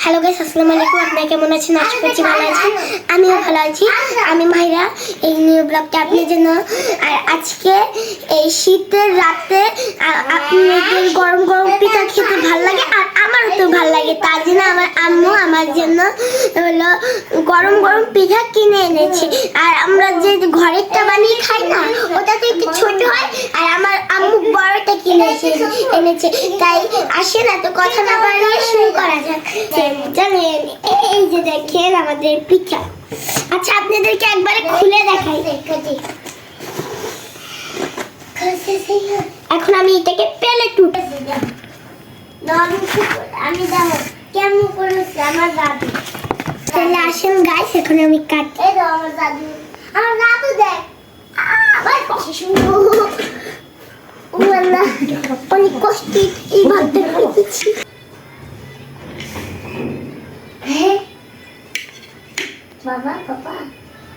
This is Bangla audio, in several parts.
হ্যালো গাইস, আসসালামু আলাইকুম। আপনারা কেমন আছেন? আশা করছি ভালো আছেন। আমিও ভালো আছি। আমি মাহিরা, এই নিউ ব্লগটা আপনার জন্য। আর আজকে এই শীতের রাতে আপনাদের গরম গরম পিঠা খেতে ভালো লাগে, আর আমারও তো ভালো লাগে। তার জন্য আমার আম্মু আমার জন্য হলো গরম গরম পিঠা কিনে এনেছে। আর আমরা যে ঘরেরটা বানিয়ে খাই না, ওটা তো একটু ছোট হয়, আর আমার আম্মু বড়টা কিনেছে এনেছে। তাই আসেন, এত কথা না বাড়িয়ে শুরু করা যাক। জানেন, এই যে দেখেন আমাদের পিঠা। আচ্ছা, আপনাদেরকে একবারে খুলে দেখাই। এখন আমি এটাকে পেলে টুটে আমি দেখো কেমন করেছে আমার দাদু। তাহলে আসেন গাইস, এখন আমি কাটি। আমার দাদু দেখ আবার কষ্ট শুরু। অনেক কষ্টে এই ভাতটা খেয়েছি। বাবা বাবা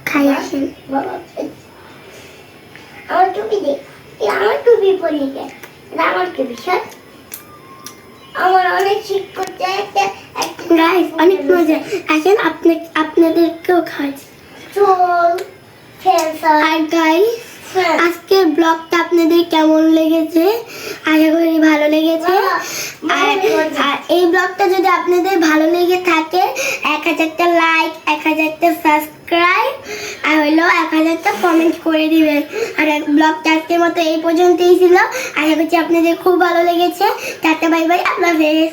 খাই আসেন। বাবা আমার টুপি দে, আমার টুপি পরিয়ে দে। আমার টুপি সব আমার অনেক শীত করতে। গাইস অনেক মজা। আসেন আপনাদেরকেও খাওয়াচ্ছি। চল আর গাইস, আজকের ব্লগটা আপনাদের কেমন লেগেছে? আশা করি ভালো লেগেছে। আর এই ব্লগটা যদি আপনাদের ভালো লেগে থাকে, 1000টা লাইক, 1000টা সাবস্ক্রাইব, আর হলো 1000টা কমেন্ট করে দিবেন। আর ব্লগটা আজকের মতো এই পর্যন্তই ছিল। আশা করছি আপনাদের খুব ভালো লেগেছে। টাটা, বাই বাই, আল্লাহ হাফেজ।